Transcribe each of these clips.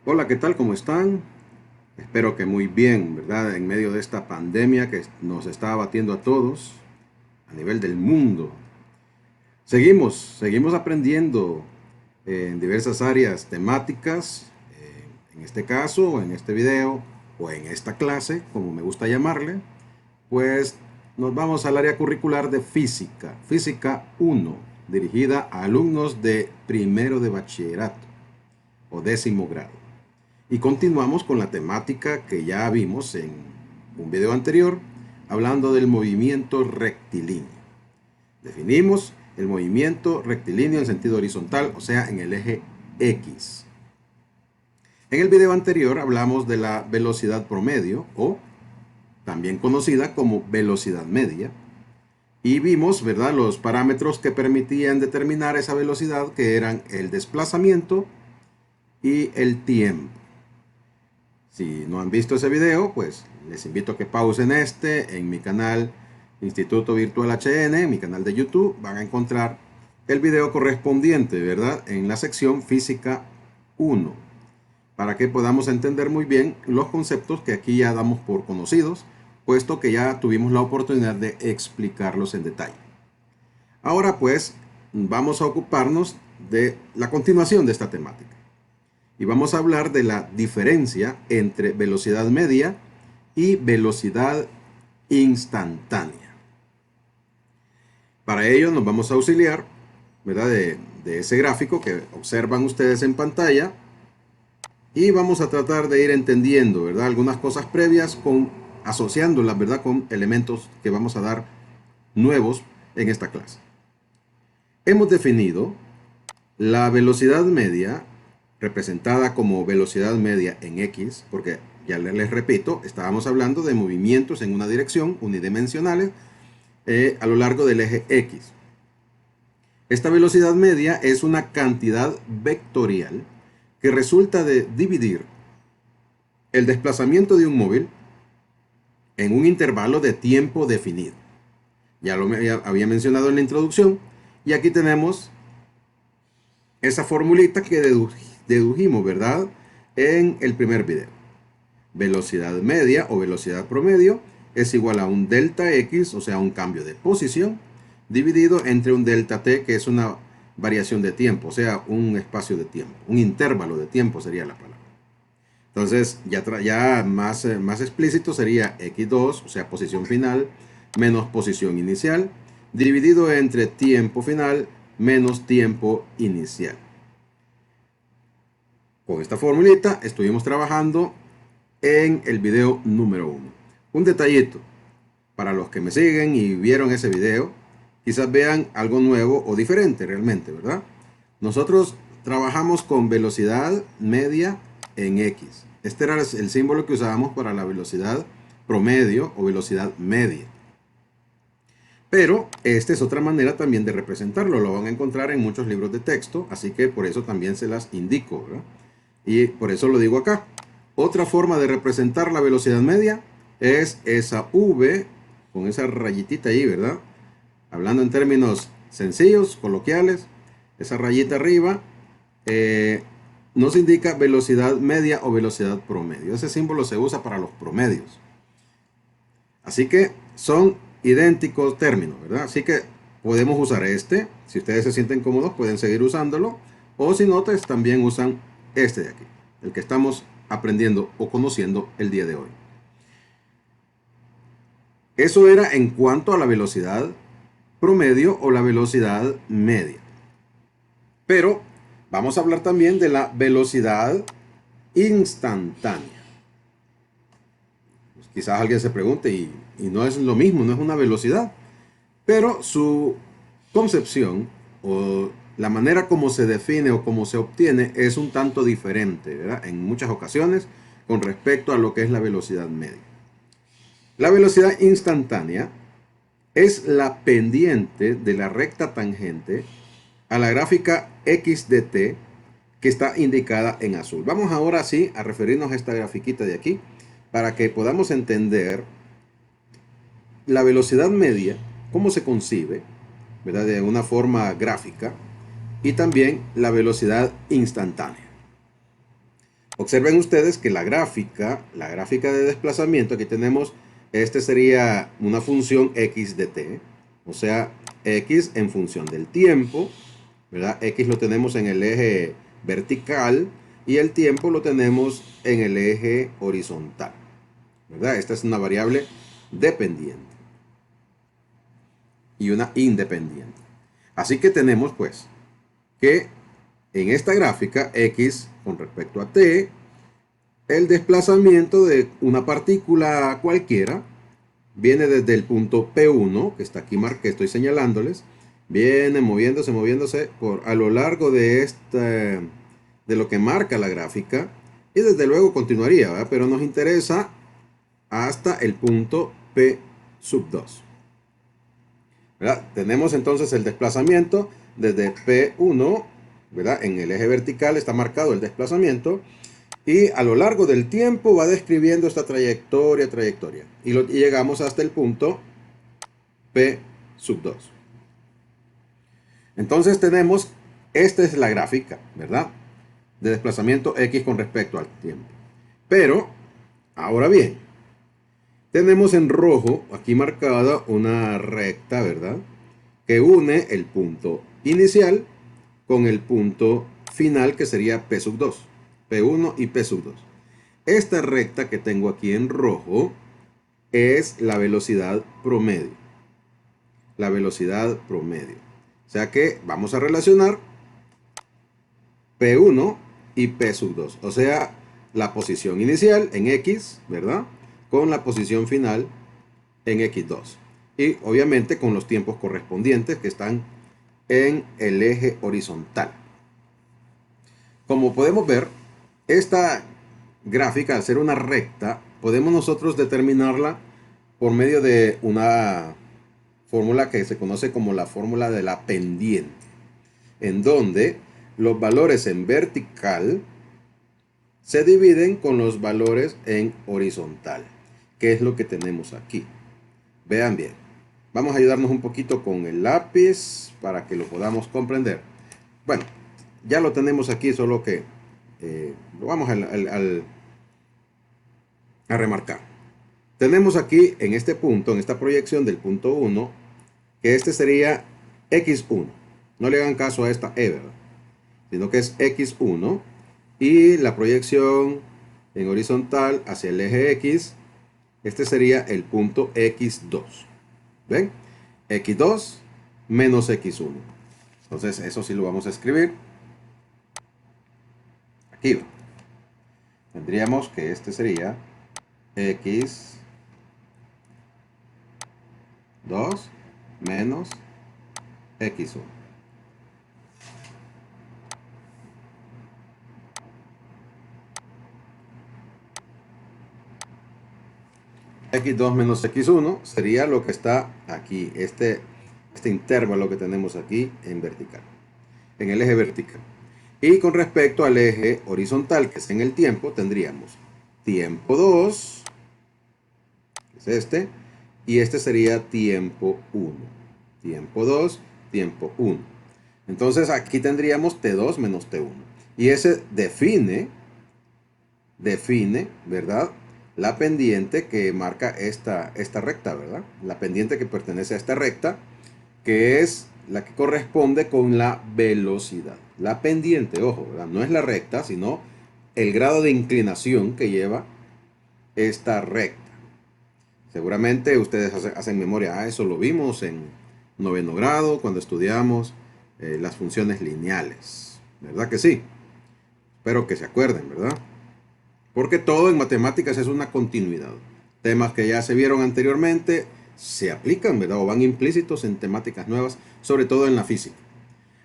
Hola, ¿qué tal? ¿Cómo están? Espero que muy bien, ¿verdad? En medio de esta pandemia que nos está abatiendo a todos a nivel del mundo. Seguimos aprendiendo en diversas áreas temáticas, en este caso, en este video, o en esta clase, como me gusta llamarle, pues nos vamos al área curricular de física, física 1, dirigida a alumnos de primero de bachillerato o décimo grado. Y continuamos con la temática que ya vimos en un video anterior, hablando del movimiento rectilíneo. Definimos el movimiento rectilíneo en sentido horizontal, o sea, en el eje X. En el video anterior hablamos de la velocidad promedio, o también conocida como velocidad media, y vimos, ¿verdad?, los parámetros que permitían determinar esa velocidad, que eran el desplazamiento y el tiempo. Si no han visto ese video, pues les invito a que pausen en mi canal Instituto Virtual HN, mi canal de YouTube. Van a encontrar el video correspondiente, ¿verdad? En la sección Física 1, para que podamos entender muy bien los conceptos que aquí ya damos por conocidos, puesto que ya tuvimos la oportunidad de explicarlos en detalle. Ahora pues vamos a ocuparnos de la continuación de esta temática. Y vamos a hablar de la diferencia entre velocidad media y velocidad instantánea. Para ello nos vamos a auxiliar, ¿verdad?, de ese gráfico que observan ustedes en pantalla, y vamos a tratar de ir entendiendo, ¿verdad?, algunas cosas previas, asociándolas, ¿verdad?, con elementos que vamos a dar nuevos en esta clase. Hemos definido la velocidad media, representada como velocidad media en X, porque ya les repito, estábamos hablando de movimientos en una dirección unidimensionales a lo largo del eje X. Esta velocidad media es una cantidad vectorial que resulta de dividir el desplazamiento de un móvil en un intervalo de tiempo definido. Ya lo había mencionado en la introducción, y aquí tenemos esa formulita que dedujimos, ¿verdad?, en el primer video. Velocidad media o velocidad promedio es igual a un delta X, o sea, un cambio de posición, dividido entre un delta T, que es una variación de tiempo, o sea, un espacio de tiempo, un intervalo de tiempo sería la palabra. Entonces, ya más explícito sería X2, o sea, posición final, menos posición inicial, dividido entre tiempo final menos tiempo inicial. Con esta formulita estuvimos trabajando en el video número 1. Un detallito, para los que me siguen y vieron ese video, quizás vean algo nuevo o diferente realmente, ¿verdad? Nosotros trabajamos con velocidad media en X. Este era el símbolo que usábamos para la velocidad promedio o velocidad media. Pero esta es otra manera también de representarlo. Lo van a encontrar en muchos libros de texto, así que por eso también se las indico, ¿verdad? Y por eso lo digo acá. Otra forma de representar la velocidad media es esa V con esa rayitita ahí, ¿verdad? Hablando en términos sencillos, coloquiales, esa rayita arriba nos indica velocidad media o velocidad promedio. Ese símbolo se usa para los promedios. Así que son idénticos términos, ¿verdad? Así que podemos usar este. Si ustedes se sienten cómodos, pueden seguir usándolo. O si no, pues también usan este de aquí, el que estamos aprendiendo o conociendo el día de hoy. Eso era en cuanto a la velocidad promedio o la velocidad media. Pero vamos a hablar también de la velocidad instantánea. Pues quizás alguien se pregunte, y no es lo mismo, no es una velocidad. Pero su concepción o la manera como se define o como se obtiene es un tanto diferente, ¿verdad?, en muchas ocasiones con respecto a lo que es la velocidad media. La velocidad instantánea es la pendiente de la recta tangente a la gráfica x de t que está indicada en azul. Vamos ahora sí a referirnos a esta grafiquita de aquí para que podamos entender la velocidad media, cómo se concibe, ¿verdad?, de una forma gráfica, y también la velocidad instantánea. Observen ustedes que la gráfica de desplazamiento, aquí tenemos, este sería una función x de t, o sea, x en función del tiempo, ¿verdad? X lo tenemos en el eje vertical y el tiempo lo tenemos en el eje horizontal, ¿verdad? Esta es una variable dependiente y una independiente. Así que tenemos pues que en esta gráfica x con respecto a t, el desplazamiento de una partícula cualquiera viene desde el punto P1, que está aquí que estoy señalándoles, viene moviéndose a lo largo de de lo que marca la gráfica, y desde luego continuaría, ¿verdad? Pero nos interesa hasta el punto P sub 2. ¿Verdad? Tenemos entonces el desplazamiento desde P1, ¿verdad? En el eje vertical está marcado el desplazamiento, y a lo largo del tiempo va describiendo esta trayectoria. Y llegamos hasta el punto P sub 2. Entonces tenemos, esta es la gráfica, ¿verdad? De desplazamiento X con respecto al tiempo. Pero, ahora bien, tenemos en rojo aquí marcada una recta, ¿verdad? Que une el punto inicial con el punto final, que sería P sub 2. P1 y P sub 2. Esta recta que tengo aquí en rojo es la velocidad promedio. La velocidad promedio. O sea que vamos a relacionar P1 y P sub 2. O sea, la posición inicial en X, ¿verdad? Con la posición final en X2. Y obviamente con los tiempos correspondientes que están en el eje horizontal. Como podemos ver, esta gráfica, al ser una recta, podemos nosotros determinarla por medio de una fórmula que se conoce como la fórmula de la pendiente, en donde los valores en vertical se dividen con los valores en horizontal, que es lo que tenemos aquí. Vean bien, vamos a ayudarnos un poquito con el lápiz para que lo podamos comprender. Bueno, ya lo tenemos aquí, solo que lo vamos a remarcar. Tenemos aquí en este punto, en esta proyección del punto 1, que este sería X1. No le hagan caso a esta E, ¿verdad? Sino que es X1. Y la proyección en horizontal hacia el eje X, este sería el punto X2. ¿Ven? X2 menos X1. Entonces eso sí lo vamos a escribir. Aquí tendríamos que este sería X2 menos X1. X2 menos X1 sería lo que está aquí, este intervalo que tenemos aquí en vertical, en el eje vertical. Y con respecto al eje horizontal, que es en el tiempo, tendríamos tiempo 2, que es este, y este sería tiempo 1. Tiempo 2, tiempo 1. Entonces aquí tendríamos T2 menos T1. Y ese define, ¿verdad? La pendiente que marca esta recta, ¿verdad? La pendiente que pertenece a esta recta, que es la que corresponde con la velocidad. La pendiente, ojo, ¿verdad? No es la recta, sino el grado de inclinación que lleva esta recta. Seguramente ustedes hacen memoria, eso lo vimos en 9º grado cuando estudiamos las funciones lineales. ¿Verdad que sí? Espero que se acuerden, ¿verdad? Porque todo en matemáticas es una continuidad. Temas que ya se vieron anteriormente se aplican, ¿verdad? O van implícitos en temáticas nuevas, sobre todo en la física.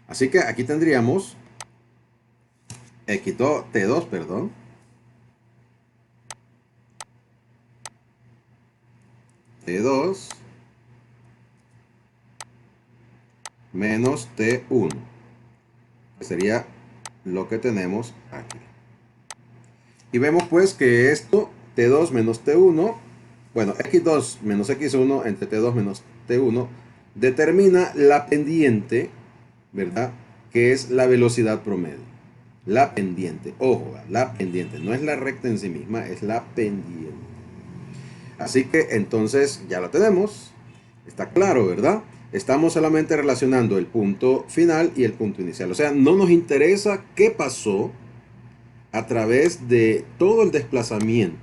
Así que aquí tendríamos T2, perdón. T2 menos T1, que sería lo que tenemos aquí. Y vemos pues que esto, T2 menos T1, bueno, X2 menos X1 entre T2 menos T1, determina la pendiente, ¿verdad? Que es la velocidad promedio. La pendiente, ojo, la pendiente, no es la recta en sí misma, es la pendiente. Así que entonces ya lo tenemos, está claro, ¿verdad? Estamos solamente relacionando el punto final y el punto inicial. O sea, no nos interesa qué pasó a través de todo el desplazamiento.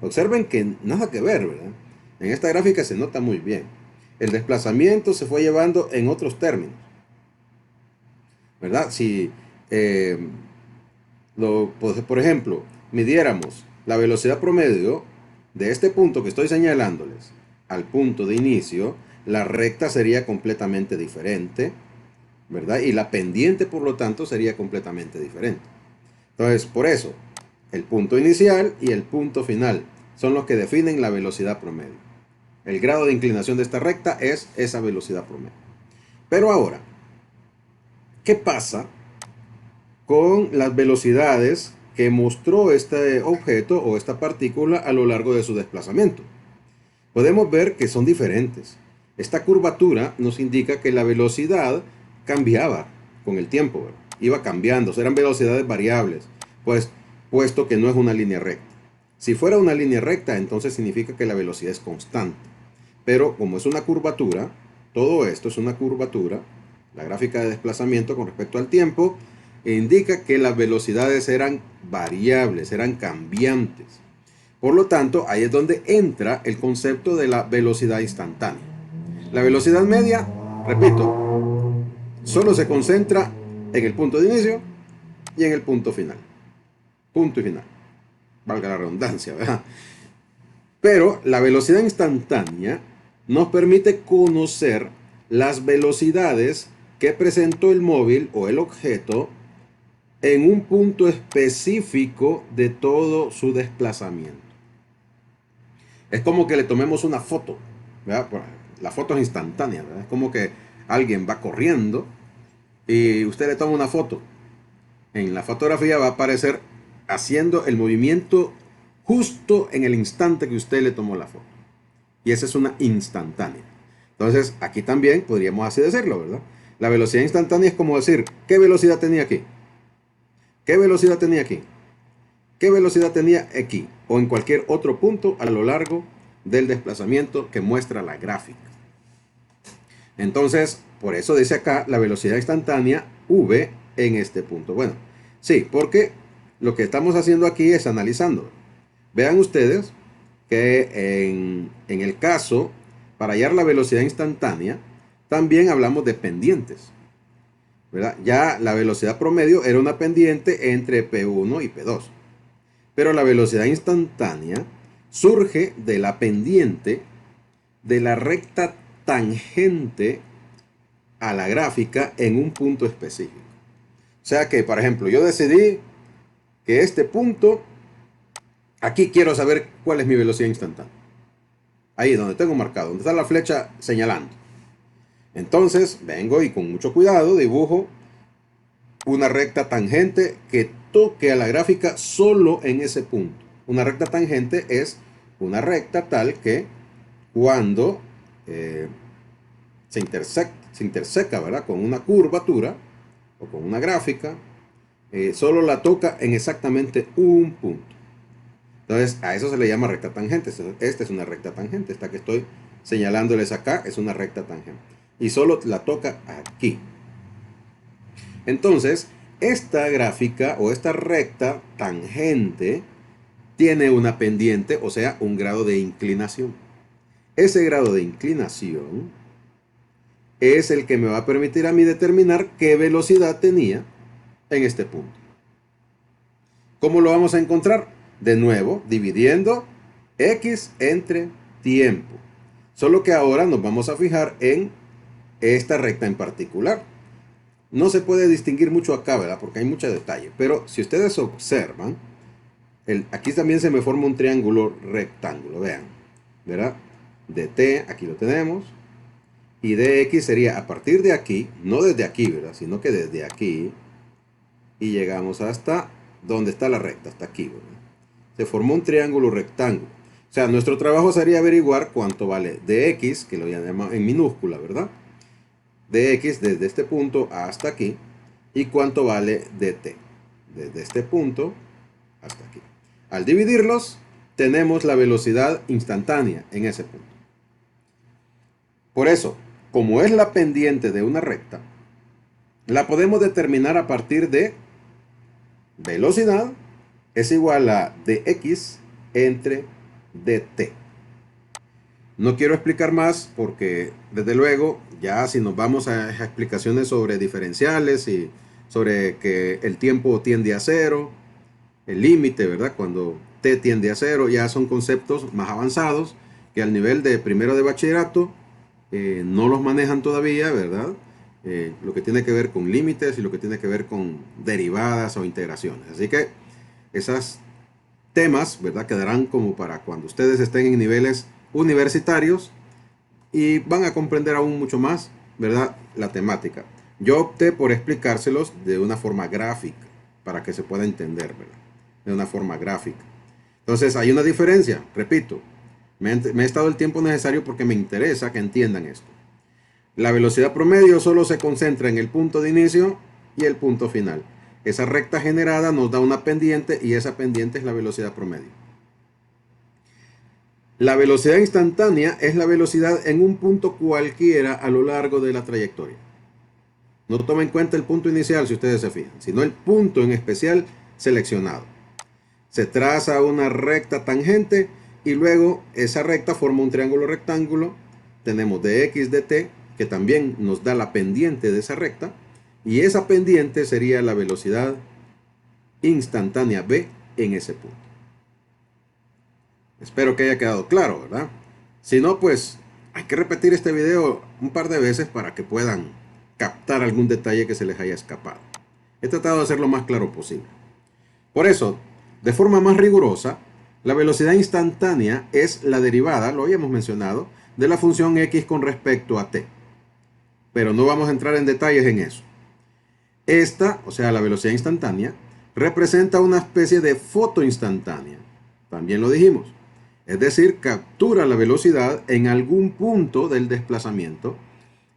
Observen que nada que ver, ¿verdad? En esta gráfica se nota muy bien. El desplazamiento se fue llevando en otros términos, ¿verdad? Si, pues, por ejemplo, midiéramos la velocidad promedio de este punto que estoy señalándoles al punto de inicio, la recta sería completamente diferente, ¿verdad? Y la pendiente, por lo tanto, sería completamente diferente. Entonces, por eso, el punto inicial y el punto final son los que definen la velocidad promedio. El grado de inclinación de esta recta es esa velocidad promedio. Pero ahora, ¿qué pasa con las velocidades que mostró este objeto o esta partícula a lo largo de su desplazamiento? Podemos ver que son diferentes. Esta curvatura nos indica que la velocidad cambiaba con el tiempo, ¿verdad? Iba cambiando, eran velocidades variables, pues, puesto que no es una línea recta. Si fuera una línea recta, entonces significa que la velocidad es constante. Pero como es una curvatura, todo esto es una curvatura, la gráfica de desplazamiento con respecto al tiempo, indica que las velocidades eran variables, eran cambiantes. Por lo tanto, ahí es donde entra el concepto de la velocidad instantánea. La velocidad media, repito, solo se concentra en el punto de inicio y en el punto final. Punto y final. Valga la redundancia, ¿verdad? Pero la velocidad instantánea nos permite conocer las velocidades que presentó el móvil o el objeto en un punto específico de todo su desplazamiento. Es como que le tomemos una foto, ¿verdad? La foto es instantánea, ¿verdad? Es como que alguien va corriendo y usted le toma una foto. En la fotografía va a aparecer haciendo el movimiento justo en el instante que usted le tomó la foto. Y esa es una instantánea. Entonces, aquí también podríamos así decirlo, ¿verdad? La velocidad instantánea es como decir, ¿qué velocidad tenía aquí? ¿Qué velocidad tenía aquí? ¿Qué velocidad tenía aquí? O en cualquier otro punto a lo largo del desplazamiento que muestra la gráfica. Entonces, por eso dice acá la velocidad instantánea v en este punto. Bueno, sí, porque lo que estamos haciendo aquí es analizando. Vean ustedes que en el caso, para hallar la velocidad instantánea, también hablamos de pendientes, ¿verdad? Ya la velocidad promedio era una pendiente entre P1 y P2. Pero la velocidad instantánea surge de la pendiente de la recta tangente a la gráfica en un punto específico. O sea que, por ejemplo, yo decidí que este punto, aquí quiero saber cuál es mi velocidad instantánea. Ahí donde tengo marcado, donde está la flecha señalando. Entonces vengo y con mucho cuidado dibujo una recta tangente que toque a la gráfica solo en ese punto. Una recta tangente es una recta tal que cuando se interseca, ¿verdad? Con una curvatura o con una gráfica, solo la toca en exactamente un punto. Entonces a eso se le llama recta tangente. Esta es una recta tangente. Esta que estoy señalándoles acá es una recta tangente. Y solo la toca aquí. Entonces, esta gráfica o esta recta tangente tiene una pendiente, o sea, un grado de inclinación. Ese grado de inclinación es el que me va a permitir a mí determinar qué velocidad tenía en este punto. ¿Cómo lo vamos a encontrar? De nuevo, dividiendo x entre tiempo. Solo que ahora nos vamos a fijar en esta recta en particular. No se puede distinguir mucho acá, ¿verdad? Porque hay mucho detalle. Pero si ustedes observan, aquí también se me forma un triángulo rectángulo, vean, ¿verdad? dt, aquí lo tenemos. Y dx sería a partir de aquí, no desde aquí, ¿verdad? Sino que desde aquí. Y llegamos hasta donde está la recta, hasta aquí, ¿verdad? Se formó un triángulo rectángulo. O sea, nuestro trabajo sería averiguar cuánto vale dx, que lo llamamos en minúscula, ¿verdad? Dx desde este punto hasta aquí. Y cuánto vale dt. desde este punto hasta aquí. Al dividirlos, tenemos la velocidad instantánea en ese punto. Por eso, como es la pendiente de una recta, la podemos determinar a partir de velocidad es igual a dx entre dt. No quiero explicar más porque, desde luego, ya si nos vamos a explicaciones sobre diferenciales y sobre que el tiempo tiende a cero, el límite, ¿verdad? Cuando t tiende a cero, ya son conceptos más avanzados que al nivel de primero de bachillerato no los manejan todavía, ¿verdad? Lo que tiene que ver con límites y lo que tiene que ver con derivadas o integraciones. Así que esos temas, ¿verdad? Quedarán como para cuando ustedes estén en niveles universitarios y van a comprender aún mucho más, ¿verdad? La temática. Yo opté por explicárselos de una forma gráfica para que se pueda entender, ¿verdad? De una forma gráfica. Entonces hay una diferencia, repito, me he estado el tiempo necesario porque me interesa que entiendan esto. La velocidad promedio solo se concentra en el punto de inicio y el punto final. Esa recta generada nos da una pendiente y esa pendiente es la velocidad promedio. La velocidad instantánea es la velocidad en un punto cualquiera a lo largo de la trayectoria. No toma en cuenta el punto inicial si ustedes se fijan, sino el punto en especial seleccionado. Se traza una recta tangente y luego esa recta forma un triángulo rectángulo. Tenemos dx dt, que también nos da la pendiente de esa recta, y esa pendiente sería la velocidad instantánea v en ese punto. Espero que haya quedado claro, ¿verdad? Si no, pues hay que repetir este video un par de veces para que puedan captar algún detalle que se les haya escapado. He tratado de hacerlo lo más claro posible. Por eso, de forma más rigurosa, la velocidad instantánea es la derivada, lo habíamos mencionado, de la función x con respecto a t. Pero no vamos a entrar en detalles en eso. Esta, o sea, la velocidad instantánea, representa una especie de foto instantánea. También lo dijimos. Es decir, captura la velocidad en algún punto del desplazamiento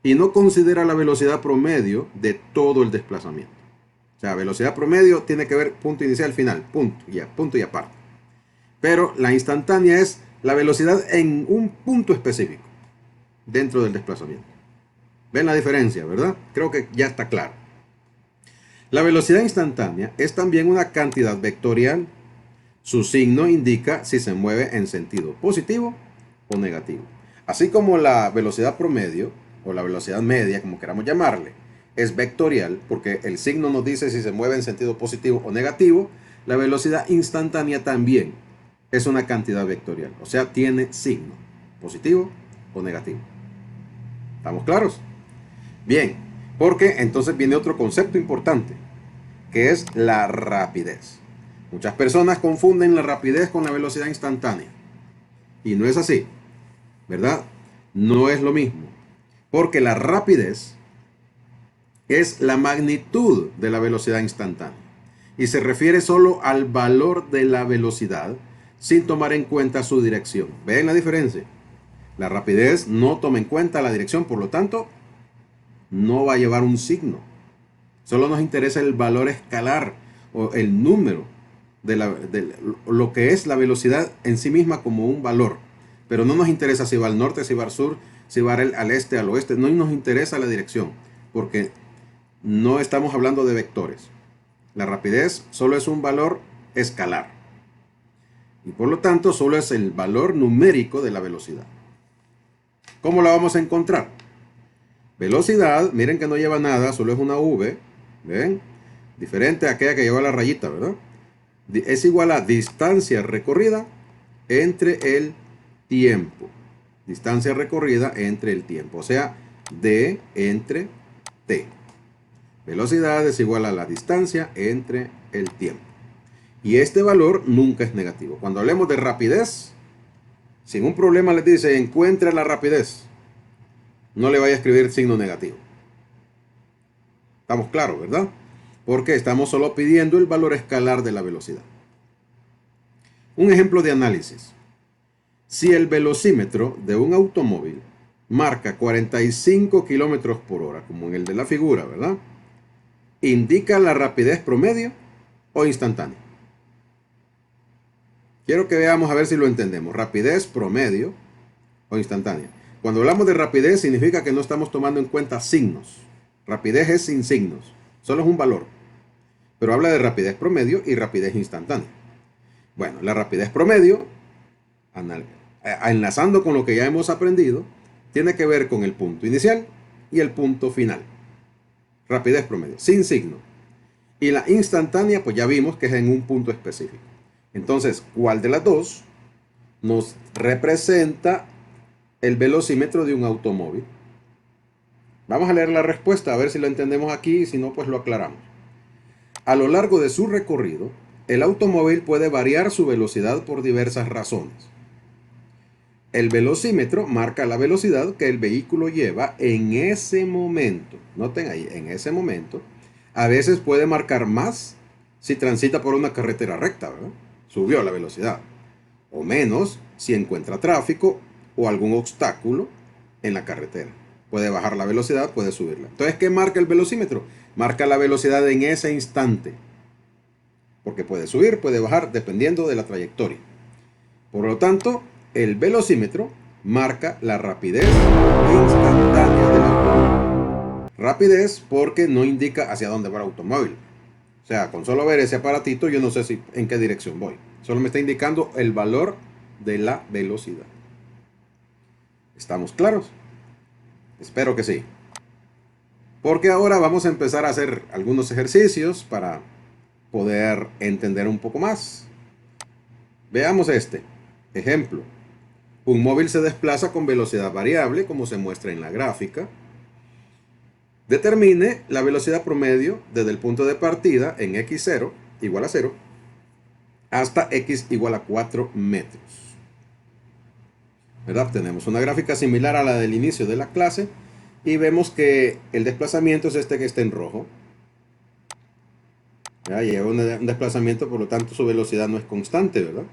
y no considera la velocidad promedio de todo el desplazamiento. O sea, velocidad promedio tiene que ver punto inicial, final, punto y aparte. Pero la instantánea es la velocidad en un punto específico dentro del desplazamiento. ¿Ven la diferencia, verdad? Creo que ya está claro. La velocidad instantánea es también una cantidad vectorial. Su signo indica si se mueve en sentido positivo o negativo. Así como la velocidad promedio o la velocidad media, como queramos llamarle, es vectorial porque el signo nos dice si se mueve en sentido positivo o negativo, la velocidad instantánea también es una cantidad vectorial. O sea, tiene signo positivo o negativo. ¿Estamos claros? Bien, porque entonces viene otro concepto importante, que es la rapidez. Muchas personas confunden la rapidez con la velocidad instantánea. Y no es así, ¿verdad? No es lo mismo. Porque la rapidez es la magnitud de la velocidad instantánea. Y se refiere solo al valor de la velocidad sin tomar en cuenta su dirección. ¿Ven la diferencia? La rapidez no toma en cuenta la dirección, por lo tanto, no va a llevar un signo. Solo nos interesa el valor escalar o el número de lo que es la velocidad en sí misma como un valor. Pero no nos interesa si va al norte, si va al sur, si va al este, al oeste. No nos interesa la dirección, porque no estamos hablando de vectores. La rapidez solo es un valor escalar. Y por lo tanto, solo es el valor numérico de la velocidad. ¿Cómo la vamos a encontrar? Velocidad, miren que no lleva nada, solo es una V. ¿Ven? Diferente a aquella que lleva la rayita, ¿verdad? Es igual a distancia recorrida entre el tiempo. Distancia recorrida entre el tiempo. O sea, D entre T. Velocidad es igual a la distancia entre el tiempo. Y este valor nunca es negativo. Cuando hablemos de rapidez, sin un problema les dice, encuentre la rapidez. No le vaya a escribir signo negativo. Estamos claros, ¿verdad? Porque estamos solo pidiendo el valor escalar de la velocidad. Un ejemplo de análisis. Si el velocímetro de un automóvil marca 45 km/h, como en el de la figura, ¿verdad? ¿Indica la rapidez promedio o instantánea. Quiero que veamos a ver si lo entendemos. Rapidez promedio o instantánea. Cuando hablamos de rapidez significa que no estamos tomando en cuenta signos. Rapidez es sin signos, solo es un valor. Pero habla de rapidez promedio y rapidez instantánea. Bueno, la rapidez promedio, enlazando con lo que ya hemos aprendido, tiene que ver con el punto inicial y el punto final. Rapidez promedio, sin signo. Y la instantánea, pues ya vimos que es en un punto específico. Entonces, ¿cuál de las dos nos representa el velocímetro de un automóvil? Vamos a leer la respuesta, a ver si lo entendemos aquí, y si no, pues lo aclaramos. A lo largo de su recorrido, el automóvil puede variar su velocidad por diversas razones. El velocímetro marca la velocidad que el vehículo lleva en ese momento. Noten ahí, en ese momento. A veces puede marcar más si transita por una carretera recta, ¿verdad? Subió la velocidad. O menos si encuentra tráfico o algún obstáculo en la carretera. Puede bajar la velocidad, puede subirla. Entonces, ¿qué marca el velocímetro? Marca la velocidad en ese instante. Porque puede subir, puede bajar, dependiendo de la trayectoria. Por lo tanto, el velocímetro marca la rapidez instantánea del automóvil. Rapidez porque no indica hacia dónde va el automóvil. O sea, con solo ver ese aparatito yo no sé en qué dirección voy. Solo me está indicando el valor de la velocidad. ¿Estamos claros? Espero que sí. Porque ahora vamos a empezar a hacer algunos ejercicios para poder entender un poco más. Veamos este. Ejemplo. Un móvil se desplaza con velocidad variable, como se muestra en la gráfica. Determine la velocidad promedio desde el punto de partida en x0 igual a 0 hasta x igual a 4 metros. ¿Verdad? Tenemos una gráfica similar a la del inicio de la clase y vemos que el desplazamiento es este que está en rojo. Ya lleva un desplazamiento, por lo tanto su velocidad no es constante, ¿verdad?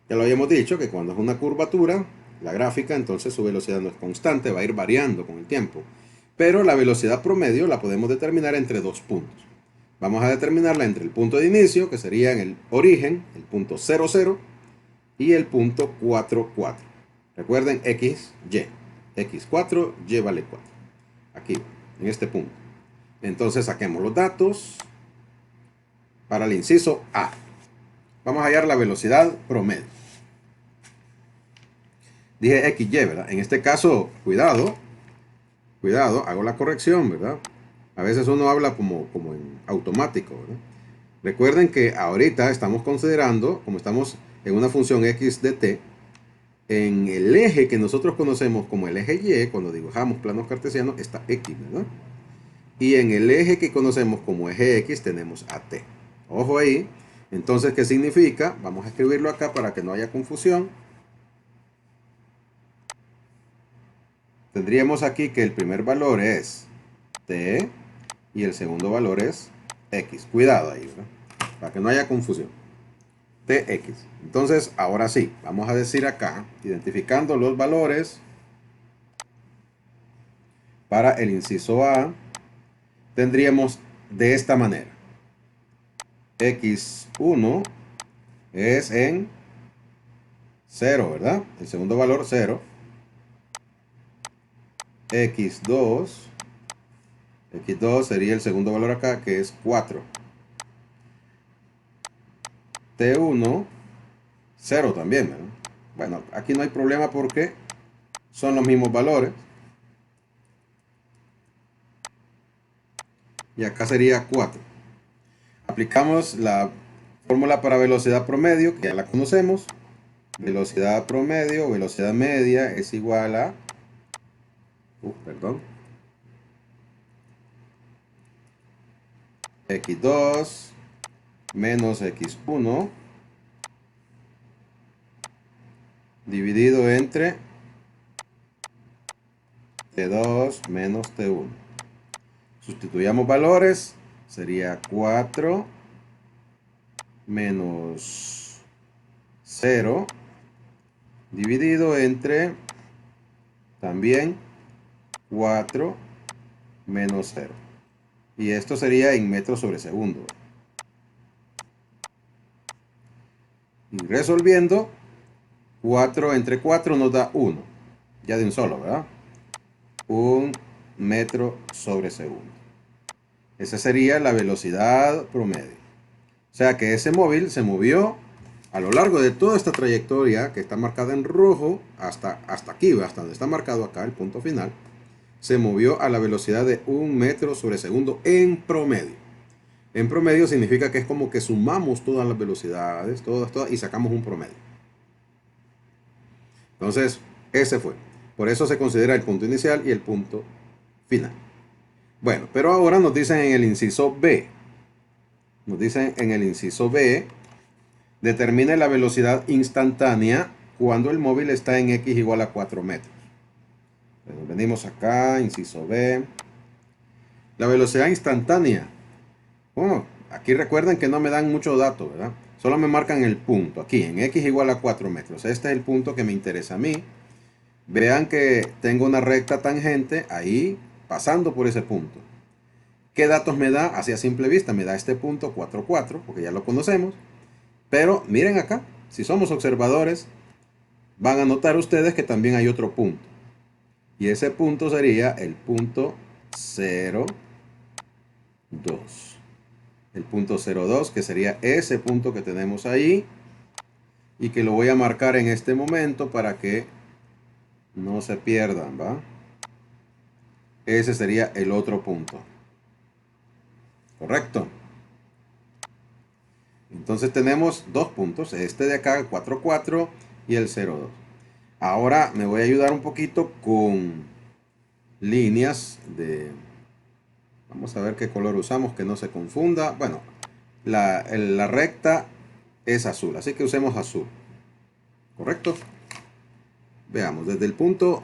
Ya lo habíamos dicho que cuando es una curvatura, la gráfica, entonces su velocidad no es constante, va a ir variando con el tiempo. Pero la velocidad promedio la podemos determinar entre dos puntos. Vamos a determinarla entre el punto de inicio, que sería en el origen, el punto 0, 0, y el punto 4, 4. Recuerden, x, y. x4, y vale 4. Aquí, en este punto. Entonces saquemos los datos para el inciso A. Vamos a hallar la velocidad promedio. Dije XY, ¿verdad? En este caso, cuidado, hago la corrección, ¿verdad? A veces uno habla como en automático, ¿verdad? Recuerden que ahorita estamos considerando, como estamos en una función x de t, en el eje que nosotros conocemos como el eje Y, cuando dibujamos planos cartesianos, está x, ¿verdad? Y en el eje que conocemos como eje X tenemos a t. Ojo ahí. Entonces, ¿qué significa? Vamos a escribirlo acá para que no haya confusión. Tendríamos aquí que el primer valor es t y el segundo valor es x. Cuidado ahí, ¿verdad? Para que no haya confusión. Tx. Entonces, ahora sí, vamos a decir acá, identificando los valores para el inciso A, tendríamos de esta manera. x1 es en 0, ¿verdad? El segundo valor 0. x2 sería el segundo valor acá, que es 4. t1 0 también, ¿verdad? Bueno, aquí no hay problema porque son los mismos valores. Y acá sería 4. Aplicamos la fórmula para velocidad promedio, que ya la conocemos. Velocidad promedio, velocidad media es igual a... x2 menos x1 dividido entre t2 menos t1. Sustituyamos valores, sería 4 menos 0 dividido entre también 4 menos 0. Y esto sería en metros sobre segundo. Y resolviendo, 4 entre 4 nos da 1. Ya de un solo, ¿verdad? 1 metro sobre segundo. Esa sería la velocidad promedio. O sea que ese móvil se movió a lo largo de toda esta trayectoria que está marcada en rojo hasta aquí, hasta donde está marcado acá el punto final. Se movió a la velocidad de 1 metro sobre segundo en promedio. En promedio significa que es como que sumamos todas las velocidades, todas, y sacamos un promedio. Entonces, ese fue. Por eso se considera el punto inicial y el punto final. Bueno, pero ahora nos dicen en el inciso B. Nos dicen en el inciso B, determine la velocidad instantánea cuando el móvil está en x igual a 4 metros. Entonces, venimos acá, inciso B. La velocidad instantánea. Oh, aquí recuerden que no me dan mucho dato, ¿verdad? Solo me marcan el punto, aquí, en x igual a 4 metros. Este es el punto que me interesa a mí. Vean que tengo una recta tangente ahí, pasando por ese punto. ¿Qué datos me da? Así a simple vista, me da este punto 4, 4, porque ya lo conocemos. Pero miren acá, si somos observadores, van a notar ustedes que también hay otro punto. Y ese punto sería el punto 0, 2. El punto 02, que sería ese punto que tenemos ahí. Y que lo voy a marcar en este momento para que no se pierdan, ¿va? Ese sería el otro punto. ¿Correcto? Entonces tenemos dos puntos, este de acá, 4, 4 y el 0, 2. Ahora me voy a ayudar un poquito con líneas de... Vamos a ver qué color usamos, que no se confunda. Bueno, la recta es azul, así que usemos azul. ¿Correcto? Veamos, desde el punto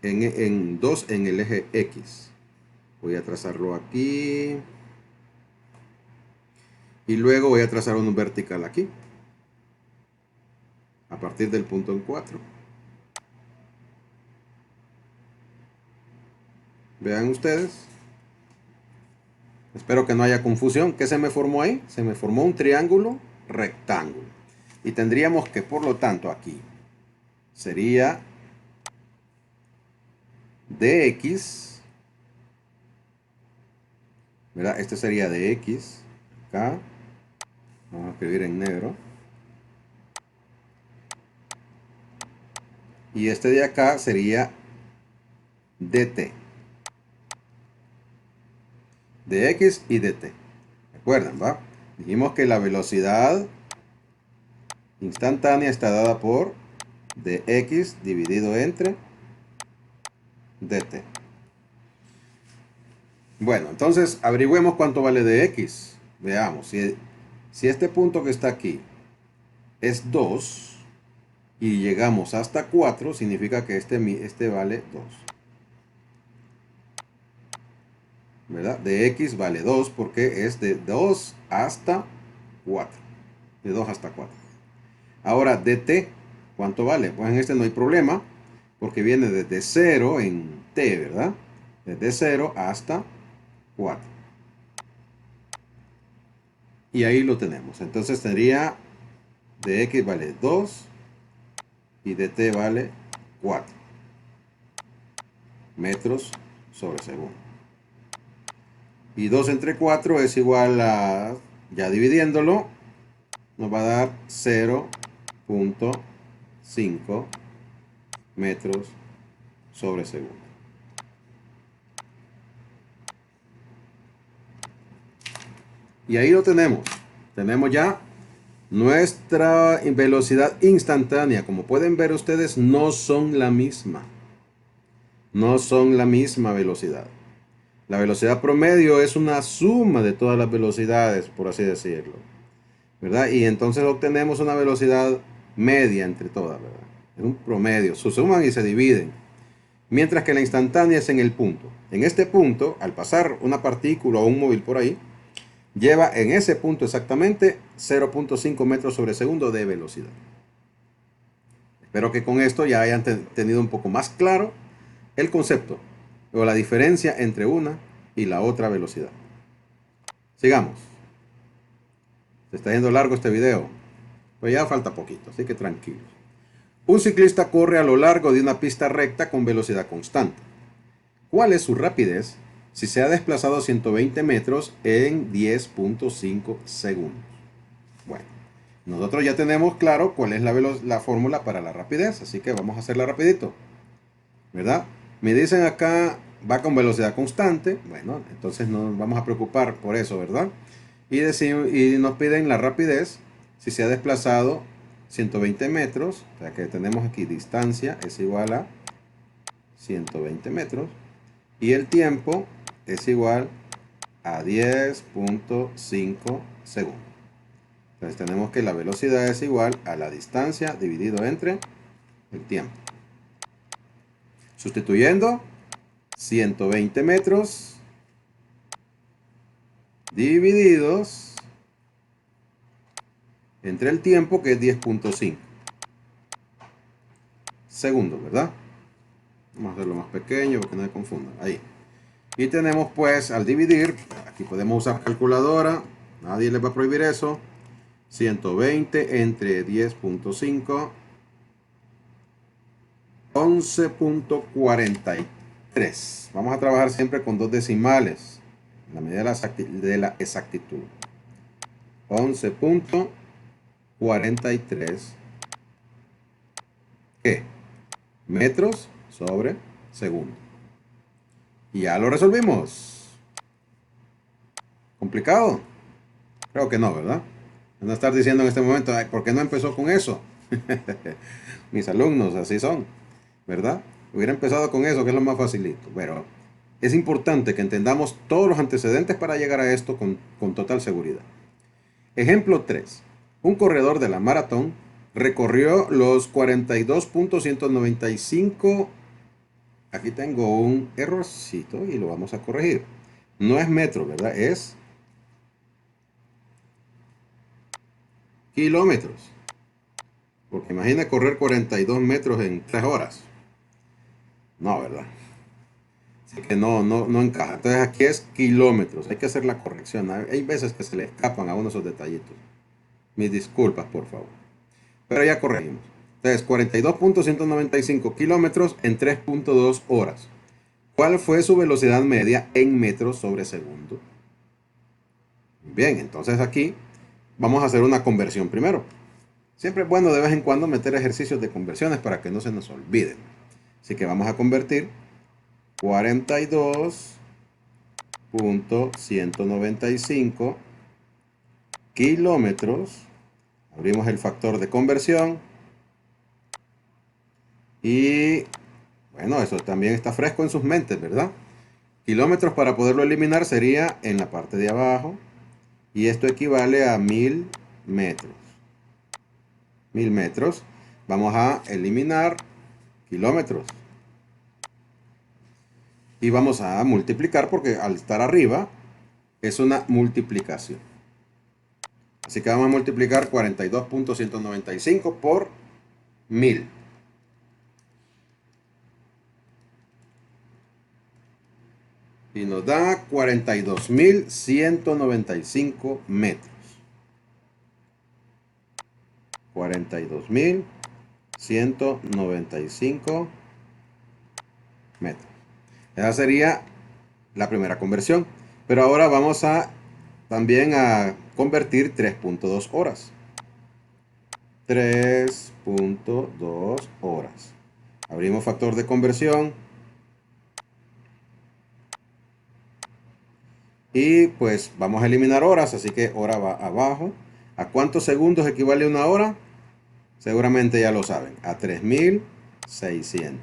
en 2 en el eje X. Voy a trazarlo aquí. Y luego voy a trazar un vertical aquí. A partir del punto en 4. Vean ustedes. Espero que no haya confusión. ¿Qué se me formó ahí? Se me formó un triángulo rectángulo. Y tendríamos que, por lo tanto, aquí sería dx, ¿verdad? Este sería dx. Acá. Vamos a escribir en negro. Y este de acá sería dt. Dx y dt. ¿Recuerdan, va? Dijimos que la velocidad instantánea está dada por dx dividido entre dt. Bueno, entonces averigüemos cuánto vale dx. Veamos, si este punto que está aquí es 2 y llegamos hasta 4, significa que este vale 2. ¿Verdad? Dx vale 2 porque es de 2 hasta 4. De 2 hasta 4. Ahora, dt, ¿cuánto vale? Pues en este no hay problema, porque viene desde 0 en t, ¿verdad? Desde 0 hasta 4. Y ahí lo tenemos. Entonces sería dx vale 2 y dt vale 4 metros sobre segundo. Y 2 entre 4 es igual a, ya dividiéndolo, nos va a dar 0.5 metros sobre segundo. Y ahí lo tenemos. Tenemos ya nuestra velocidad instantánea. Como pueden ver ustedes, no son la misma. No son la misma velocidad. La velocidad promedio es una suma de todas las velocidades, por así decirlo, ¿verdad? Y entonces obtenemos una velocidad media entre todas, ¿verdad? Es un promedio, se suman y se dividen. Mientras que la instantánea es en el punto. En este punto, al pasar una partícula o un móvil por ahí, lleva en ese punto exactamente 0.5 metros sobre segundo de velocidad. Espero que con esto ya hayan tenido un poco más claro el concepto o la diferencia entre una y la otra velocidad. Sigamos. Se está yendo largo este video. Pero ya falta poquito, así que tranquilos. Un ciclista corre a lo largo de una pista recta con velocidad constante. ¿Cuál es su rapidez si se ha desplazado 120 metros en 10.5 segundos? Bueno, nosotros ya tenemos claro cuál es la fórmula para la rapidez, así que vamos a hacerla rapidito, ¿verdad? Me dicen acá va con velocidad constante, bueno, entonces no nos vamos a preocupar por eso, ¿verdad? Y nos piden la rapidez si se ha desplazado 120 metros, o sea que tenemos aquí distancia es igual a 120 metros y el tiempo es igual a 10.5 segundos. Entonces tenemos que la velocidad es igual a la distancia dividido entre el tiempo. Sustituyendo 120 metros divididos entre el tiempo, que es 10.5 segundos, ¿verdad? Vamos a hacerlo más pequeño para que no se confundan. Ahí. Y tenemos pues al dividir, aquí podemos usar calculadora, nadie les va a prohibir eso. 120 entre 10.5, 11.43. Vamos a trabajar siempre con dos decimales, en la medida de la exactitud. 11.43. ¿Qué? Metros sobre segundo. Y ya lo resolvimos. ¿Complicado? Creo que no, ¿verdad? Van a estar diciendo en este momento, ay, ¿por qué no empezó con eso? Mis alumnos así son, ¿verdad? Hubiera empezado con eso, que es lo más facilito. Pero es importante que entendamos todos los antecedentes para llegar a esto con total seguridad. Ejemplo 3. Un corredor de la maratón recorrió los 42.195. Aquí tengo un errorcito y lo vamos a corregir. No es metro, ¿verdad? Es kilómetros. Porque imagina correr 42 metros en 3 horas. No, ¿verdad? Así que no encaja. Entonces aquí es kilómetros. Hay que hacer la corrección. Hay veces que se le escapan a uno esos detallitos. Mis disculpas, por favor. Pero ya corregimos. Entonces, 42.195 kilómetros en 3.2 horas. ¿Cuál fue su velocidad media en metros sobre segundo? Bien, entonces aquí vamos a hacer una conversión primero. Siempre es bueno de vez en cuando meter ejercicios de conversiones para que no se nos olviden. Así que vamos a convertir 42.195 kilómetros. Abrimos el factor de conversión. Y bueno, eso también está fresco en sus mentes, ¿verdad? Kilómetros para poderlo eliminar sería en la parte de abajo. Y esto equivale a 1000 metros. 1000 metros. Vamos a eliminar kilómetros. Y vamos a multiplicar porque al estar arriba es una multiplicación. Así que vamos a multiplicar 42.195 por 1000. Y nos da 42.195 metros. 42.195 metros. Esa sería la primera conversión. Pero ahora vamos a también a convertir 3.2 horas. 3.2 horas. Abrimos factor de conversión. Y pues vamos a eliminar horas, así que hora va abajo. ¿A cuántos segundos equivale una hora? Seguramente ya lo saben, a 3600.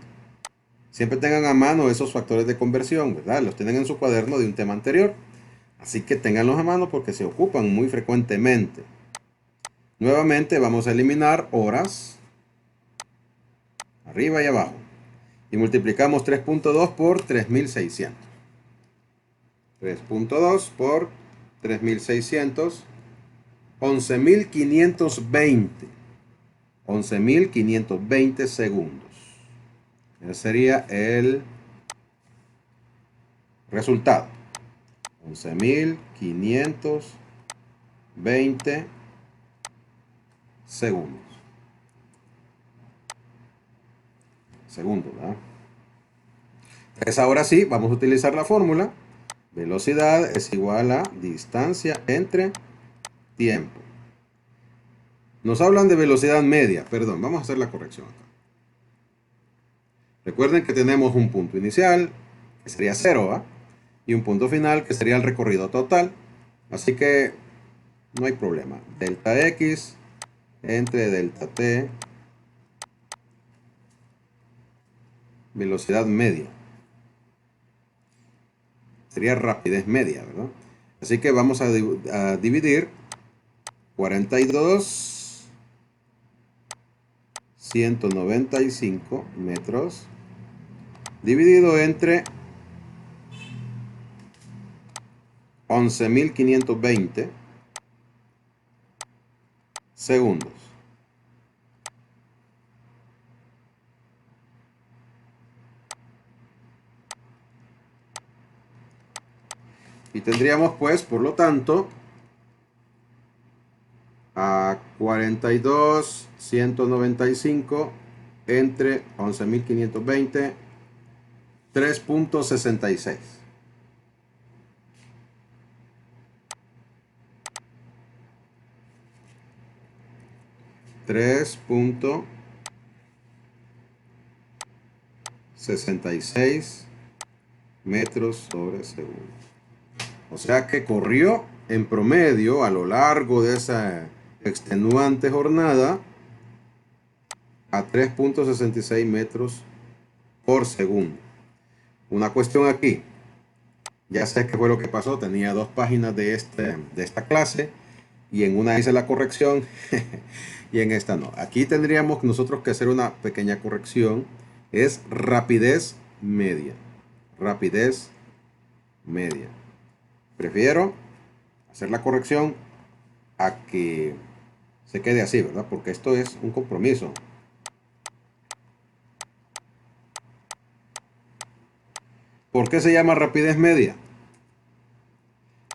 Siempre tengan a mano esos factores de conversión, ¿verdad? Los tienen en su cuaderno de un tema anterior. Así que ténganlos a mano porque se ocupan muy frecuentemente. Nuevamente vamos a eliminar horas, arriba y abajo. Y multiplicamos 3.2 por 3600. 3.2 por 3600, 11.520. 11.520 segundos. Ese sería el resultado. 11.520 segundos. Segundos, ¿verdad? Entonces ahora sí, vamos a utilizar la fórmula. Velocidad es igual a distancia entre tiempo. Nos hablan de velocidad media, perdón, vamos a hacer la corrección acá. Recuerden que tenemos un punto inicial, que sería 0, ¿va? Y un punto final, que sería el recorrido total. Así que no hay problema. Delta X entre delta T, velocidad media. Sería rapidez media, ¿verdad? Así que vamos a dividir 42, 195 metros dividido entre 11.520 segundos. Y tendríamos pues, por lo tanto, a 42, 195 entre 11.520, 3.66. $3.66 metros sobre segundo. O sea que corrió en promedio a lo largo de esa extenuante jornada a 3.66 metros por segundo. Una cuestión aquí. Ya sé qué fue lo que pasó. Tenía 2 páginas de esta clase y en una hice la corrección y en esta no. Aquí tendríamos nosotros que hacer una pequeña corrección. Es rapidez media. Rapidez media. Prefiero hacer la corrección a que se quede así, ¿verdad? Porque esto es un compromiso. ¿Por qué se llama rapidez media?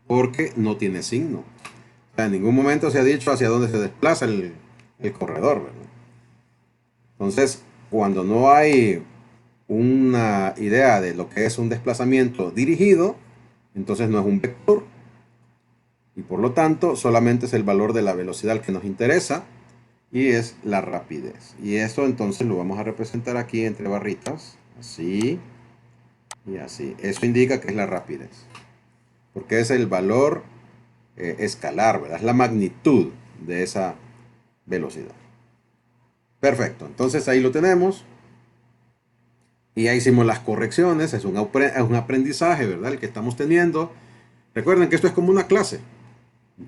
Porque no tiene signo. O sea, en ningún momento se ha dicho hacia dónde se desplaza el corredor, ¿verdad? Entonces, cuando no hay una idea de lo que es un desplazamiento dirigido, entonces no es un vector. Y por lo tanto, solamente es el valor de la velocidad que nos interesa y es la rapidez. Y eso entonces lo vamos a representar aquí entre barritas, así y así. Eso indica que es la rapidez, porque es el valor escalar, ¿verdad? Es la magnitud de esa velocidad. Perfecto, entonces ahí lo tenemos. Y ya hicimos las correcciones, es un aprendizaje, ¿verdad? El que estamos teniendo. Recuerden que esto es como una clase.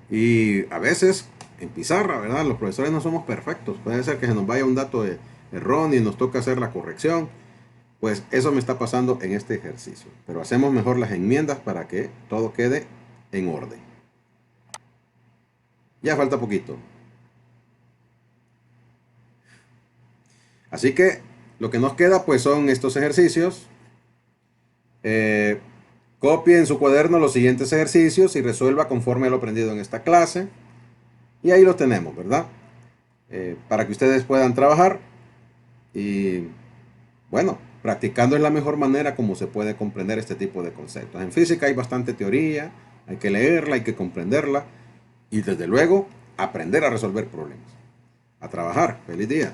Y a veces en pizarra, ¿verdad? Los profesores no somos perfectos. Puede ser que se nos vaya un dato erróneo y nos toca hacer la corrección. Pues eso me está pasando en este ejercicio. Pero hacemos mejor las enmiendas para que todo quede en orden. Ya falta poquito. Así que lo que nos queda pues son estos ejercicios. Copie en su cuaderno los siguientes ejercicios y resuelva conforme a lo aprendido en esta clase. Y ahí lo tenemos, ¿verdad? Para que ustedes puedan trabajar. Y bueno, practicando es la mejor manera como se puede comprender este tipo de conceptos. En física hay bastante teoría, hay que leerla, hay que comprenderla. Y desde luego, aprender a resolver problemas. A trabajar. Feliz día.